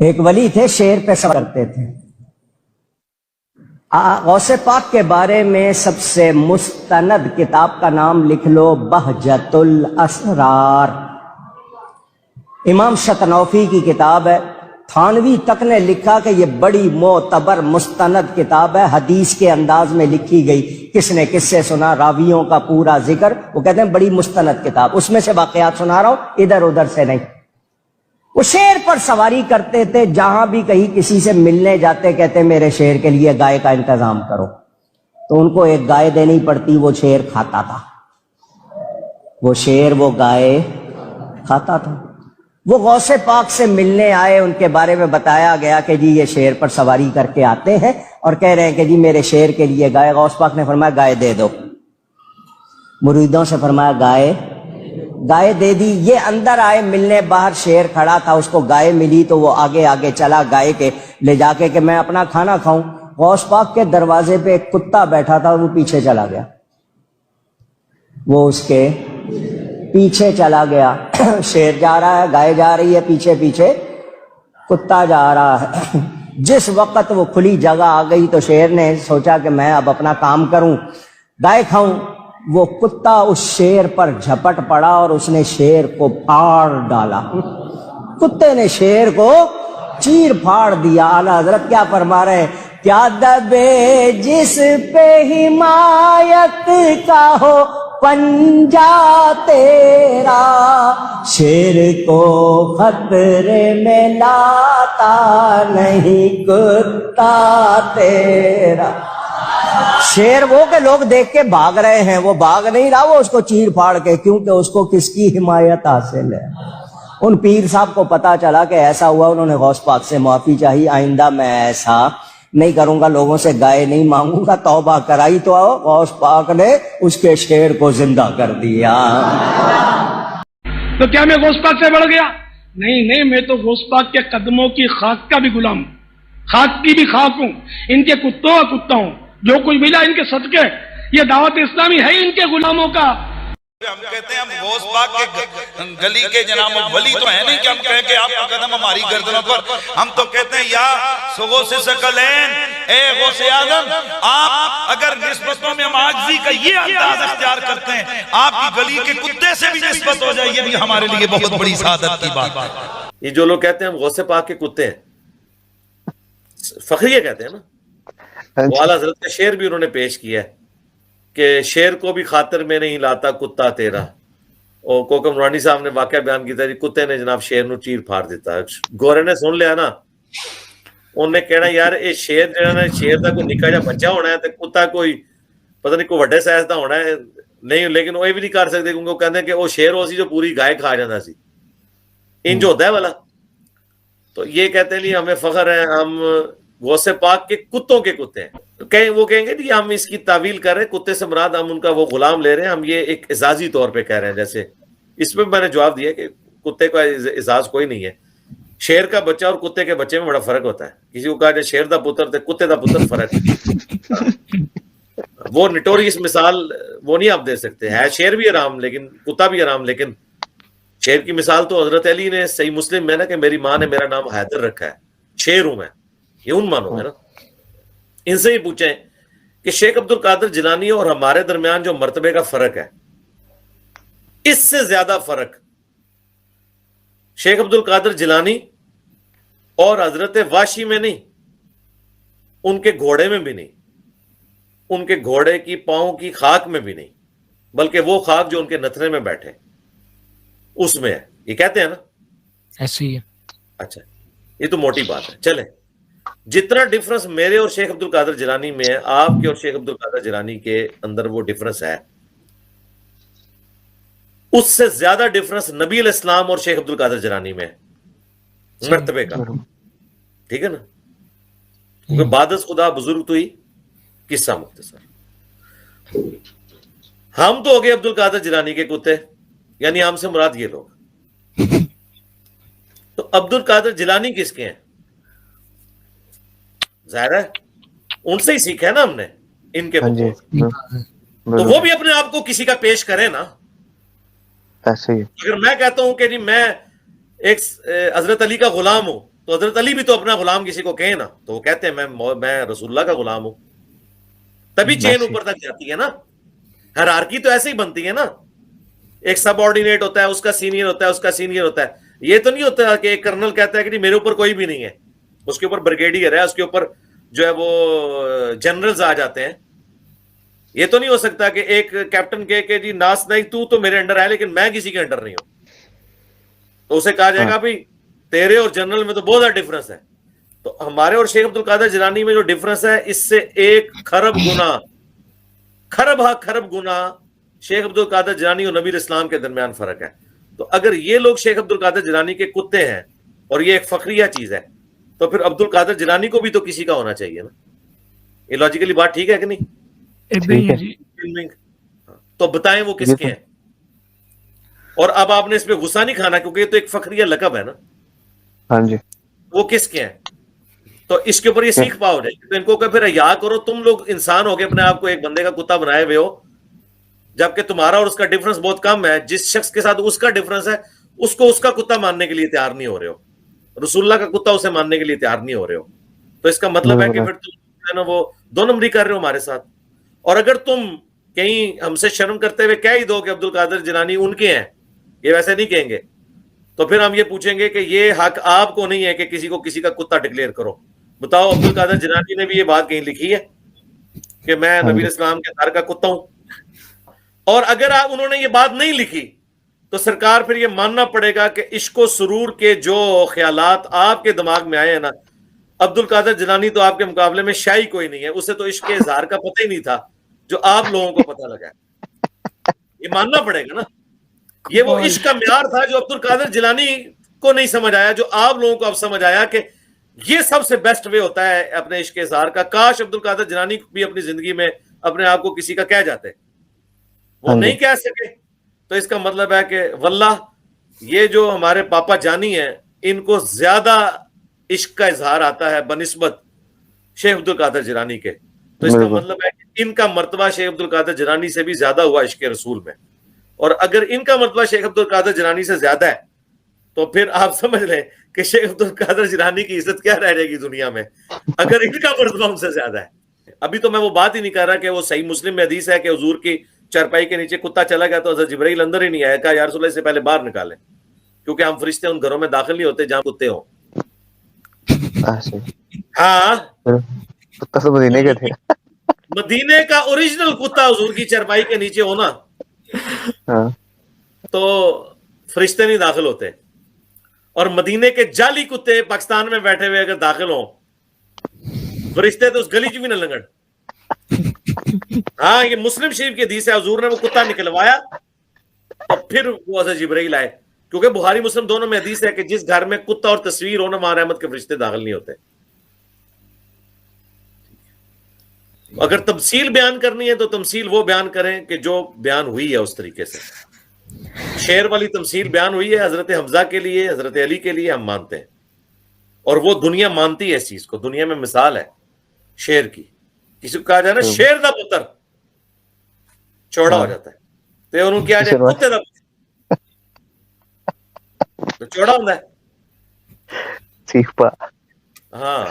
ایک ولی تھے، شعر پہ سفر کرتے تھے. غوث پاک کے بارے میں سب سے مستند کتاب کا نام لکھ لو، بہجت الاسرار. امام شطنوفی کی کتاب ہے. تھانوی تک نے لکھا کہ یہ بڑی معتبر مستند کتاب ہے، حدیث کے انداز میں لکھی گئی. کس نے کس سے سنا، راویوں کا پورا ذکر. وہ کہتے ہیں بڑی مستند کتاب، اس میں سے واقعات سنا رہا ہوں، ادھر ادھر سے نہیں. وہ شعر پر سواری کرتے تھے، جہاں بھی کہیں کسی سے ملنے جاتے کہتے میرے شعر کے لیے گائے کا انتظام کرو. تو ان کو ایک گائے دینی پڑتی، وہ شعر کھاتا تھا. وہ گائے کھاتا تھا. وہ غوث پاک سے ملنے آئے، ان کے بارے میں بتایا گیا کہ جی یہ شعر پر سواری کر کے آتے ہیں اور کہہ رہے ہیں کہ جی میرے شعر کے لیے گائے. غوث پاک نے فرمایا گائے دے دو. مریدوں سے فرمایا گائے دے دی. یہ اندر آئے ملنے، باہر شیر کھڑا تھا، اس کو گائے ملی تو وہ آگے آگے چلا گائے کے لے جا کے کہ میں اپنا کھانا کھاؤں. غوث پاک کے دروازے پہ ایک کتا بیٹھا تھا، وہ پیچھے چلا گیا. وہ اس کے پیچھے چلا گیا. شیر جا رہا ہے، گائے جا رہی ہے، پیچھے پیچھے کتا جا رہا ہے. جس وقت وہ کھلی جگہ آ گئی تو شیر نے سوچا کہ میں اب اپنا کام کروں، گائے کھاؤں. وہ کتا اس شیر پر جھپٹ پڑا اور اس نے شیر کو پھاڑ ڈالا. کتے نے شیر کو چیر پھاڑ دیا. اعلیٰ حضرت کیا فرما رہے ہیں، کیا دبے جس پہ حمایت کا ہو پنجا تیرا، شیر کو خطرے میں لاتا نہیں کتا تیرا. شیر وہ کہ لوگ دیکھ کے بھاگ رہے ہیں، وہ بھاگ نہیں رہا، وہ اس کو چیر پھاڑ کے، کیونکہ اس کو کس کی حمایت حاصل ہے. ان پیر صاحب کو پتا چلا کہ ایسا ہوا، انہوں نے غوث پاک سے معافی چاہی، آئندہ میں ایسا نہیں کروں گا، لوگوں سے گائے نہیں مانگوں گا. توبہ کرائی تو غوث پاک نے اس کے شیر کو زندہ کر دیا. تو کیا میں غوث پاک سے بڑھ گیا؟ نہیں، میں تو غوث پاک کے قدموں کی خاک کا بھی غلام ہوں، خاک کی بھی خاک ہوں، ان کے کتوں کا کتا ہوں. جو کچھ ملا ان کے صدقے، یہ دعوت اسلامی ہے ان کے غلاموں کا. ہم کہتے ہیں ہم غوث پاک کے گلی کے جناب ولی تو ہیں نہیں کہ ہم کہیں کہ آپ کا قدم ہماری گردنوں پر. ہم تو کہتے ہیں یا غوث ثقلین، اے غوث اعظم، آپ اگر نسبتوں میں ہم عاجزی کا یہ انداز اختیار کرتے ہیں، آپ کی گلی کے کتے سے بھی نسبت ہو جائے، یہ بھی ہمارے لیے بہت بڑی سعادت کی بات ہے. یہ جو لوگ کہتے ہیں ہم غوث پاک کے کتے ہیں، فخریہ کہتے ہیں نا. وہ اعلیٰ حضرت کا شعر بھی انہوں نے پیش کیا ہے کہ شیر کو بھی خاطر میں نہیں لاتا کتا تیرا. اور کوکم رانی صاحب نے واقعہ بیان کیا تھا، کتے نے جناب شیر نو چیر پھاڑ دیتا. گورے نے سن لیا نا، انہوں نے کہنا یار یہ شیر جو ہے، شیر کا کوئی نکا جا بچہ ہونا ہے، تو کتا کوئی پتہ نہیں کوئی وڈے سائز کا ہونا ہے نہیں. لیکن وہ یہ بھی نہیں کر سکتے کیونکہ وہ کہتے ہیں کہ وہ شیر ہو سی جو پوری گائے کھا جاتا سی، انج ہوتا ہے والا. تو یہ کہتے ہیں نہیں ہمیں فخر ہے، ہم غوث پاک کے کتوں کے کتے ہیں. وہ کہیں گے ہم اس کی تعویل کر رہے ہیں، کتے سے مراد ہم ان کا وہ غلام لے رہے ہیں، ہم یہ ایک اعزازی طور پہ کہہ رہے ہیں. جیسے اس میں نے جواب دیا کہ کتے کا اعزاز کوئی نہیں ہے. شیر کا بچہ اور کتے کے بچے میں بڑا فرق ہوتا ہے. کسی کو کہا جائے شیر دا پتر تے کتے دا پتر، فرق ہے. وہ نٹوریس مثال وہ نہیں آپ دے سکتے. ہے شیر بھی حرام لیکن کتا بھی حرام. لیکن شیر کی مثال تو حضرت علی نے صحیح مسلم میں نا کہ میری ماں نے میرا نام حیدر رکھا ہے، شیر ہوں میں. یہ ان مانوں میں نا. ان سے ہی پوچھیں کہ شیخ عبد القادر جیلانی اور ہمارے درمیان جو مرتبے کا فرق ہے، اس سے زیادہ فرق شیخ عبد القادر جیلانی اور حضرت واشی میں نہیں، ان کے گھوڑے میں بھی نہیں، ان کے گھوڑے کی پاؤں کی خاک میں بھی نہیں، بلکہ وہ خاک جو ان کے نتنے میں بیٹھے اس میں ہے. یہ کہتے ہیں نا ایسی ہے. اچھا یہ تو موٹی بات ہے. چلیں، جتنا ڈفرنس میرے اور شیخ عبد القادر جیلانی میں ہے، آپ کے اور شیخ عبد القادر جیلانی کے اندر وہ ڈفرنس ہے، اس سے زیادہ ڈفرنس نبی علیہ السلام اور شیخ عبد القادر جیلانی میں ہے مرتبے کا. ٹھیک ہے نا. کیونکہ بعدز خدا بزرگ تو ہی قصہ مختصر. ہم تو ہو گئے عبد القادر جیلانی کے کتے، یعنی ہم سے مراد یہ لوگ. تو عبد القادر جیلانی کس کے ہیں؟ ظاہر ہے ان سے ہی سیکھا ہے نا ہم نے، ان کے تو وہ بھی اپنے آپ کو کسی کا پیش کرے نا. ایسے ہی اگر میں کہتا ہوں کہ جی میں ایک حضرت علی کا غلام ہوں، تو حضرت علی بھی تو اپنا غلام کسی کو کہیں نا تو وہ کہتے ہیں میں رسول اللہ کا غلام ہوں. تبھی چین اوپر تک جاتی ہے نا. ہیرارکی تو ایسے ہی بنتی ہے نا, ایک سب آرڈینیٹ ہوتا ہے, اس کا سینئر ہوتا ہے, اس کا سینئر ہوتا ہے. یہ تو نہیں ہوتا کہ ایک کرنل کہتا ہے کہ میرے اوپر کوئی بھی نہیں ہے, اس کے اوپر بریگیڈیئر ہے, اس کے اوپر جو ہے وہ جنرلز آ جاتے ہیں. یہ تو نہیں ہو سکتا کہ ایک کیپٹن کہے کہ جی ناس نہیں تو میرے انڈر ہے لیکن میں کسی کے انڈر نہیں ہوں. تو اسے کہا جائے گا بھائی تیرے اور جنرل میں تو بہت زیادہ ڈفرنس ہے. تو ہمارے اور شیخ عبد القادر جیلانی میں جو ڈفرنس ہے اس سے 1 خرب گنا شیخ عبد القادر جیلانی اور نبی اسلام کے درمیان فرق ہے. تو اگر یہ لوگ شیخ عبد القادر جیلانی کے کتے ہیں اور یہ ایک فخریہ چیز ہے تو پھر عبد القادر جیلانی کو بھی تو کسی کا ہونا چاہیے نا. یہ لاجیکلی بات ٹھیک ہے کہ نہیں؟ تو بتائیں وہ کس کے ہیں. اور اب آپ نے اس پہ غصہ نہیں کھانا کیونکہ یہ تو ایک فخریہ لقب ہے نا. ہاں جی, وہ کس کے ہیں؟ تو اس کے اوپر یہ سیکھ پاؤ جائے تو ان کو کہ پھر یا کرو, تم لوگ انسان ہو کے اپنے آپ کو ایک بندے کا کتا بنائے ہوئے ہو جبکہ تمہارا اور اس کا ڈفرنس بہت کم ہے. جس شخص کے ساتھ اس کا ڈفرنس ہے اس کو اس کا کتا ماننے کے لیے تیار نہیں ہو رہے ہو, رسول اللہ کا کتا اسے ماننے کے لیے تیار نہیں ہو رہے ہو. تو اس کا مطلب ہے کہ پھر تم نا وہ 2 نمبری کر رہے ہو ہمارے ساتھ. اور اگر تم کہیں ہم سے شرم کرتے ہوئے کہہ ہی دو کہ عبد القادر جیلانی ان کے ہیں, یہ ویسے نہیں کہیں گے, تو پھر ہم یہ پوچھیں گے کہ یہ حق آپ کو نہیں ہے کہ کسی کو کسی کا کتا ڈکلیئر کرو. بتاؤ عبد القادر جیلانی نے بھی یہ بات کہیں لکھی ہے کہ میں نبی اسلام کے گھر کا کتا ہوں؟ اور اگر انہوں نے یہ بات نہیں لکھی تو سرکار پھر یہ ماننا پڑے گا کہ عشق و سرور کے جو خیالات آپ کے دماغ میں آئے ہیں نا, عبد القادر جیلانی تو آپ کے مقابلے میں شاہی کوئی نہیں ہے, اسے تو عشق کے اظہار کا پتہ ہی نہیں تھا جو آپ لوگوں کو پتہ لگا ہے. یہ ماننا پڑے گا نا. یہ وہ عشق کا معیار تھا جو عبد القادر جیلانی کو نہیں سمجھ آیا, جو آپ لوگوں کو اب سمجھ آیا کہ یہ سب سے بیسٹ وے ہوتا ہے اپنے عشق کے اظہار کا. کاش عبد القادر جیلانی بھی اپنی زندگی میں اپنے آپ کو کسی کا کہہ جاتے, وہ نہیں کہہ سکے. تو اس کا مطلب ہے کہ واللہ یہ جو ہمارے پاپا جانی ہیں ان کو زیادہ عشق کا اظہار آتا ہے بنسبت شیخ عبد القادر جیلانی کے. تو اس کا مطلب ہے کہ ان کا مرتبہ شیخ عبد القادر جیلانی سے بھی زیادہ ہوا عشق رسول میں. اور اگر ان کا مرتبہ شیخ عبد القادر جیلانی سے زیادہ ہے تو پھر آپ سمجھ لیں کہ شیخ عبد القادر جیلانی کی عزت کیا رہ جائے گی دنیا میں اگر ان کا مرتبہ ان سے زیادہ ہے. ابھی تو میں وہ بات ہی نہیں کر رہا کہ وہ صحیح مسلم میں حدیث ہے کہ حضور کی چارپائی کے نیچے کتا چلا گیا تو حضرت جبرائیل اندر ہی نہیں آیا, کہا یا رسول اللہ سے پہلے باہر نکالیں کیونکہ ہم فرشتے ان گھروں میں داخل نہیں ہوتے جہاں کتے ہوں. ہاں مدینے کے تھے, مدینے کا اوریجنل کتا حضور کی چارپائی کے نیچے ہونا تو فرشتے نہیں داخل ہوتے. اور مدینے کے جعلی کتے پاکستان میں بیٹھے ہوئے اگر داخل ہوں فرشتے تو اس گلی چ بھی نہ لنگن. ہاں یہ مسلم شریف کی حدیث ہے, حضور نے وہ کتا نکلوایا تو پھر وہ حضرت جبرائیل آئے, کیونکہ بخاری مسلم دونوں میں حدیث ہے کہ جس گھر میں کتا اور تصویر ہو نا وہاں رحمت کے فرشتے داخل نہیں ہوتے. اگر تمثیل بیان کرنی ہے تو تمثیل وہ بیان کریں کہ جو بیان ہوئی ہے اس طریقے سے. شعر والی تمثیل بیان ہوئی ہے حضرت حمزہ کے لیے, حضرت علی کے لیے, ہم مانتے ہیں اور وہ دنیا مانتی ہے اس چیز کو. دنیا میں مثال ہے شعر کی, کسی کو کہا جائے نا شیر دا پتر چوڑا ہو جاتا ہے تو انہوں کیا جائے کتے دا پتر تو چوڑا ہوتا ہے. ہاں